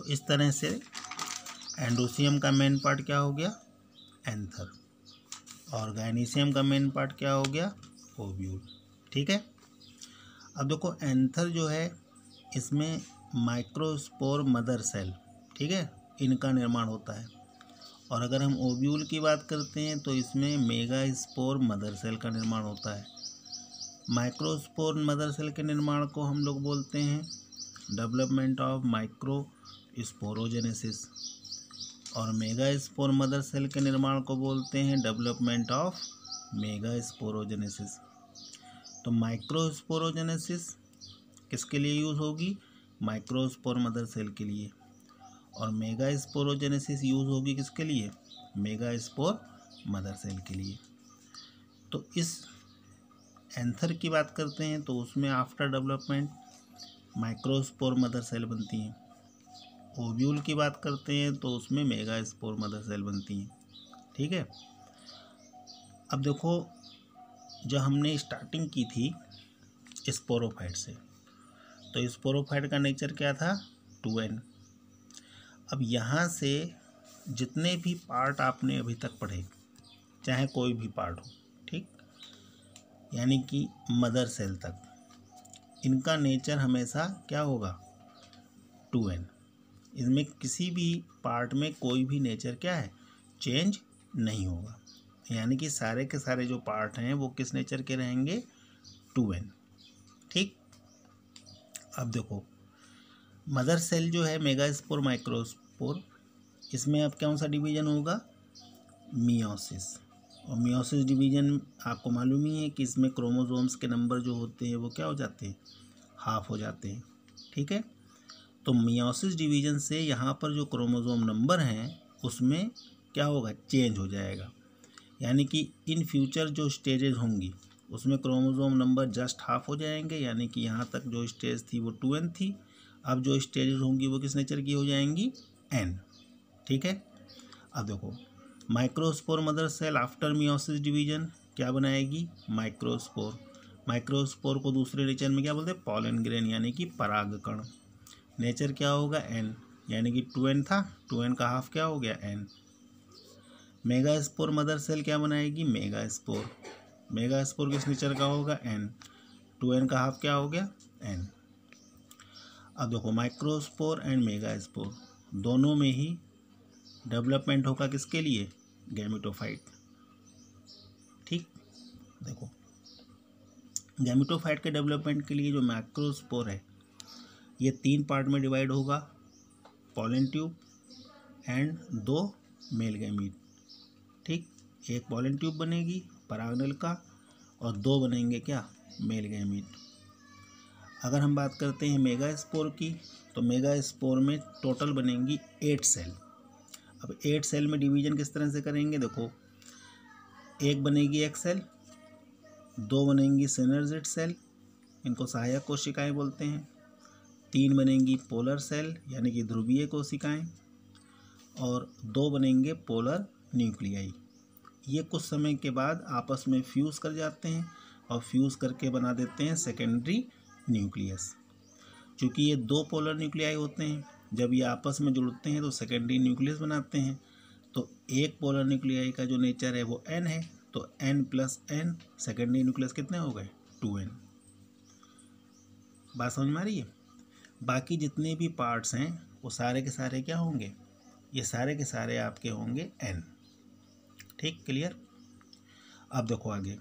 तो इस तरह से एंडोसियम का मेन पार्ट क्या हो गया, एंथर, और गायनीसियम का मेन पार्ट क्या हो गया, ओव्यूल। ठीक है। अब देखो एंथर जो है इसमें माइक्रोस्पोर मदर सेल, ठीक है, इनका निर्माण होता है। और अगर हम ओव्यूल की बात करते हैं तो इसमें मेगास्पोर मदर सेल का निर्माण होता है। माइक्रोस्पोर मदर सेल के निर्माण को हम लोग बोलते हैं डेवलपमेंट ऑफ माइक्रोस्पोरोजेनेसिस, और मेगास्पोर मदर सेल के निर्माण को बोलते हैं डेवलपमेंट ऑफ मेगास्पोरोजेनेसिस। तो माइक्रोस्पोरोजेनेसिस किसके लिए यूज़ होगी, माइक्रोस्पोर मदर सेल के लिए, और मेगास्पोरोजेनेसिस यूज़ होगी किसके लिए, मेगास्पोर मदर सेल के लिए। तो इस एंथर की बात करते हैं तो उसमें after development microspore mother cell बनती हैं। ओव्यूल की बात करते हैं तो उसमें मेगास्पोर मदर सेल बनती हैं। ठीक है। अब देखो जब हमने स्टार्टिंग की थी स्पोरोफाइट से, तो स्पोरोफाइट का नेचर क्या था, 2n। अब यहाँ से जितने भी पार्ट आपने अभी तक पढ़े, चाहे कोई भी पार्ट हो, ठीक, यानी कि मदर सेल तक, इनका नेचर हमेशा क्या होगा, 2n। इसमें किसी भी पार्ट में कोई भी नेचर क्या है, चेंज नहीं होगा। यानी कि सारे के सारे जो पार्ट हैं वो किस नेचर के रहेंगे, 2n। ठीक। अब देखो मदर सेल जो है मेगास्पोर माइक्रोस्पोर, इसमें अब कौन सा डिवीज़न होगा, मियोसिस। और मियोसिस डिवीज़न आपको मालूम ही है कि इसमें क्रोमोसोम्स के नंबर जो होते हैं वो क्या हो जाते हैं, हाफ हो जाते हैं। ठीक है। तो मियोसिस डिवीज़न से यहाँ पर जो क्रोमोसोम नंबर हैं उसमें क्या होगा, चेंज हो जाएगा। यानी कि इन फ्यूचर जो स्टेजेस होंगी उसमें क्रोमोसोम नंबर जस्ट हाफ हो जाएंगे, यानी कि यहाँ तक जो स्टेज थी वो 2n थी, अब जो स्टेजेस होंगी वो किस नेचर की हो जाएंगी, n। ठीक है। अब देखो microspore mother cell after meiosis division क्या बनाएगी, माइक्रोस्पोर। माइक्रोस्पोर को दूसरे नेचर में क्या बोलते हैं, पॉलन ग्रेन, यानी कि परागकण। नेचर क्या होगा, n, यानी कि 2n था, 2n का हाफ क्या हो गया, n। मेगास्पोर मदर सेल क्या बनाएगी, मेगास्पोर। मेगास्पोर किस नेचर का होगा, n, 2n का हाफ क्या हो गया, n। अब देखो माइक्रोस्पोर एंड मेगास्पोर दोनों में ही डेवलपमेंट होगा किसके लिए, गैमेटोफाइट। ठीक। देखो गैमेटोफाइट के डेवलपमेंट के लिए जो माइक्रोस्पोर है ये 3 पार्ट में डिवाइड होगा, pollen tube and 2 male gamete. ठीक। एक पॉलन ट्यूब बनेगी परागनल का और 2 बनेंगे क्या, मेल गैमीट। अगर हम बात करते हैं मेगास्पोर की, तो मेगास्पोर में टोटल बनेंगी 8 सेल। अब 8 सेल में डिवीजन किस तरह से करेंगे, देखो एक बनेगी एक सेल, 2 बनेंगी सिनर्जिड सेल, इनको सहायक कोशिकाएं बोलते हैं, 3 बनेंगी पोलर सेल यानी कि ध्रुवीय कोशिकाएं, और 2 बनेंगे पोलर न्यूक्लियाई। ये कुछ समय के बाद आपस में फ्यूज़ कर जाते हैं और फ्यूज़ करके बना देते हैं सेकेंडरी न्यूक्लियस। चूँकि ये 2 पोलर न्यूक्लियाई होते हैं, जब ये आपस में जुड़ते हैं तो सेकेंडरी न्यूक्लियस बनाते हैं। तो एक पोलर न्यूक्लियाई का जो नेचर है वो n है, तो n + n सेकेंडरी न्यूक्लियस कितने हो गए, 2n। बात समझ में आ रही है। बाकी जितने भी पार्ट्स हैं वो सारे के सारे क्या होंगे, ये सारे के सारे आपके होंगे n। ठीक, क्लियर। अब देखो आगे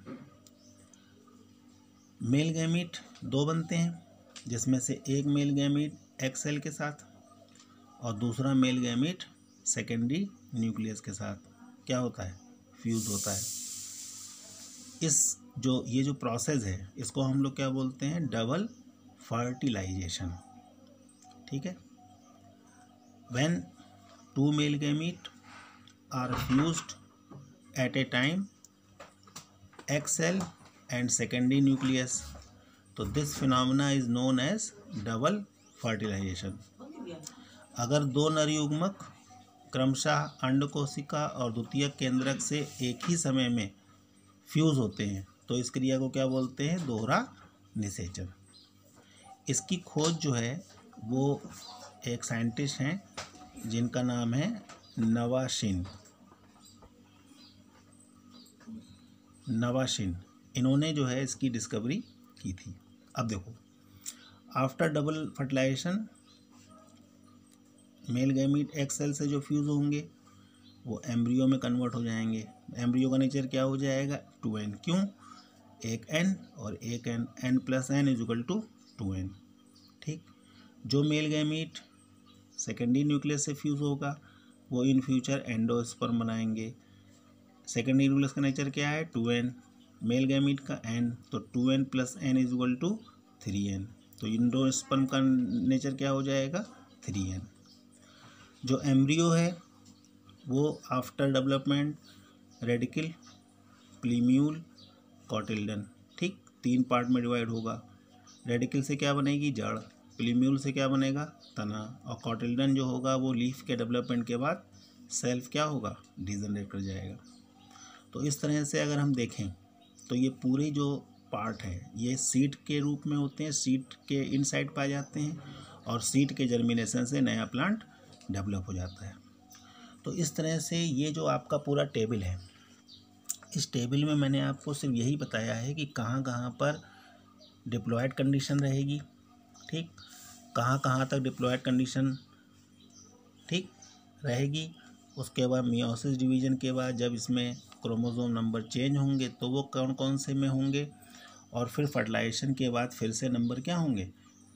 मेल गैमीट 2 बनते हैं, जिसमें से एक मेल गैमीट एक सेल के साथ और दूसरा मेल गैमीट सेकेंडरी न्यूक्लियस के साथ क्या होता है, फ्यूज होता है। ये जो प्रोसेस है इसको हम लोग क्या बोलते हैं, डबल फर्टिलाइजेशन। ठीक है। When 2 male gamete are fused at a time एक सेल एंड सेकेंडरी न्यूक्लियस, तो this phenomena is known as double fertilisation. अगर 2 नर युग्मक क्रमशः अंड कोशिका और द्वितीयक केंद्रक से एक ही समय में फ्यूज होते हैं तो इस क्रिया को क्या बोलते हैं, दोहरा निषेचन। इसकी खोज जो है वो एक साइंटिस्ट हैं जिनका नाम है नवाशिन। इन्होंने जो है इसकी डिस्कवरी की थी। अब देखो, after double fertilisation male gamete egg cell से जो फ्यूज़ होंगे वो एम्ब्रियो में कन्वर्ट हो जाएंगे। एम्ब्रियो का नेचर क्या हो जाएगा? 2n। क्यों? एक n और एक n, n + n = 2n। ठीक। जो मेल गैमीट सेकेंडरी न्यूक्लियस से फ्यूज़ होगा वो इन फ्यूचर एंडोस्पर्म बनाएंगे। सेकेंडरी न्यूक्लियस का नेचर क्या है? 2n। मेल गैमीट का n, तो 2n + n = 3n। तो एंडोस्पर्म का नेचर क्या हो जाएगा? 3n। जो एम्ब्रियो है वो आफ्टर डेवलपमेंट रेडिकल, प्लीम्यूल, कॉटिल्डन, ठीक, 3 पार्ट में डिवाइड होगा। रेडिकल से क्या बनेगी? जड़। प्लीम्यूल से क्या बनेगा? तना। और कॉटिल्डन जो होगा वो लीफ के डेवलपमेंट के बाद सेल्फ क्या होगा? डिजनरेट कर जाएगा। तो इस तरह से अगर हम देखें तो ये पूरे जो पार्ट है ये सीड के रूप में होते हैं, सीड के इनसाइड पाए जाते हैं और सीड के जर्मिनेशन से नया प्लांट डेवलप हो जाता है। तो इस तरह से ये जो आपका पूरा टेबल है, इस टेबल में मैंने आपको सिर्फ यही बताया है कि कहाँ कहाँ पर डिप्लॉयड कंडीशन रहेगी, ठीक, कहाँ तक डिप्लॉयड कंडीशन ठीक रहेगी। उसके बाद मियोसिस डिवीजन के बाद जब इसमें क्रोमोसोम नंबर चेंज होंगे तो वो कौन कौन से में होंगे, और फिर फर्टिलाइजेशन के बाद फिर से नंबर क्या होंगे?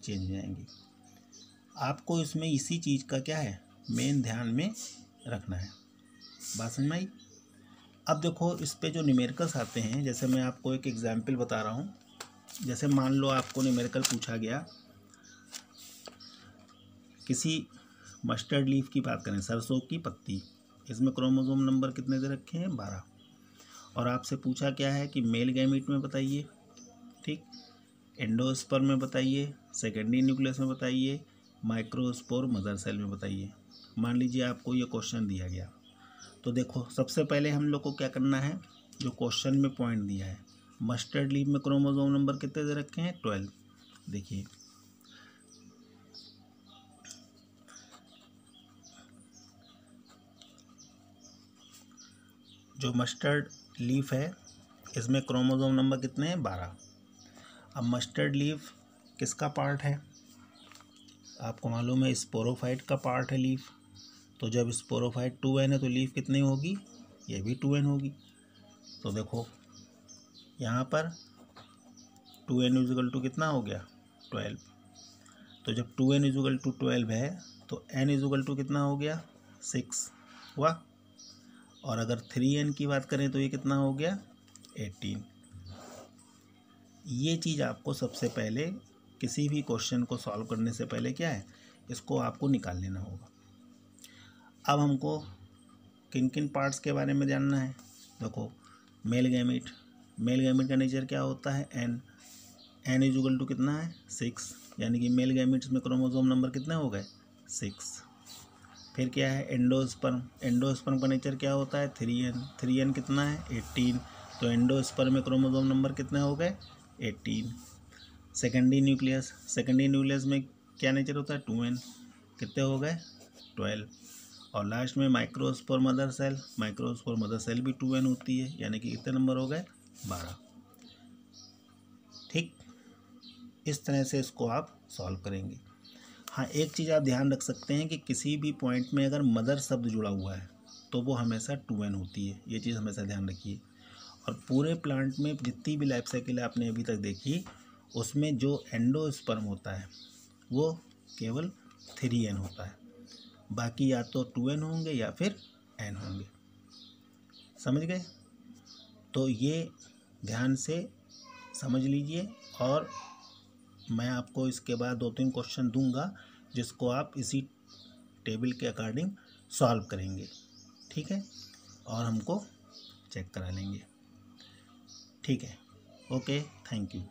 चेंज हो जाएंगे। आपको इसमें इसी चीज़ का क्या है? मेन ध्यान में रखना है। बात समझ में आई? अब देखो इस पे जो न्यूमेरिकल्स आते हैं, जैसे मैं आपको एक एग्जांपल बता रहा हूँ। जैसे मान लो आपको न्यूमेरिकल पूछा गया, किसी मस्टर्ड लीफ की बात करें, सरसों की पत्ती, इसमें क्रोमोसोम नंबर कितने दे रखे हैं? 12। और आपसे पूछा क्या है कि मेल गैमीट में बताइए, ठीक, एंडोस्पर्म में बताइए, सेकेंडरी न्यूक्लियस में बताइए, माइक्रोस्पोर मदर सेल में बताइए। मान लीजिए आपको ये क्वेश्चन दिया गया, तो देखो सबसे पहले हम लोग को क्या करना है, जो क्वेश्चन में पॉइंट दिया है, मस्टर्ड लीफ में क्रोमोसोम नंबर कितने दे रखे हैं? 12। देखिए जो मस्टर्ड लीफ है इसमें क्रोमोसोम नंबर कितने हैं? 12। अब मस्टर्ड लीफ किसका पार्ट है? आपको मालूम है स्पोरोफाइट का पार्ट है लीफ। तो जब स्पोरोफाइट 2n है तो लीफ कितनी होगी? ये भी 2n होगी। तो देखो यहाँ पर 2n = कितना हो गया? 12। तो जब 2n = 12 है तो n = कितना हो गया? 6 हुआ। और अगर 3n की बात करें तो ये कितना हो गया? 18। ये चीज़ आपको सबसे पहले किसी भी क्वेश्चन को सॉल्व करने से पहले क्या है, इसको आपको निकाल लेना होगा। अब हमको किन किन पार्ट्स के बारे में जानना है। देखो मेल गैमीट का नेचर क्या होता है? n = कितना है? 6, यानी कि मेल गैमीट्स में क्रोमोसोम नंबर कितने हो गए? 6। फिर क्या है? एंडोस्पर्म का नेचर क्या होता है? 3n कितना है? 18। तो एंडोस्पर्म में क्रोमोसोम नंबर कितने हो गए? 18। सेकेंडरी न्यूक्लियस में क्या नेचर होता है? 2n, कितने हो गए? 12। और लास्ट में माइक्रोस्पोर मदर सेल भी 2n होती है, यानी कि कितने नंबर हो गए? 12। ठीक, इस तरह से इसको आप सॉल्व करेंगे। हाँ, एक चीज़ आप ध्यान रख सकते हैं कि किसी भी पॉइंट में अगर मदर शब्द जुड़ा हुआ है तो वो हमेशा 2n होती है, ये चीज़ हमेशा ध्यान रखिए। और पूरे प्लांट में जितनी भी लाइफ साइकिल आपने अभी तक देखी उसमें जो एंडोस्पर्म होता है वो केवल 3n होता है, बाकी या तो 2n होंगे या फिर n होंगे। समझ गए? तो ये ध्यान से समझ लीजिए, और मैं आपको इसके बाद 2-3 क्वेश्चन दूंगा जिसको आप इसी टेबल के अकॉर्डिंग सॉल्व करेंगे, ठीक है, और हमको चेक करा लेंगे। ठीक है, ओके, थैंक यू।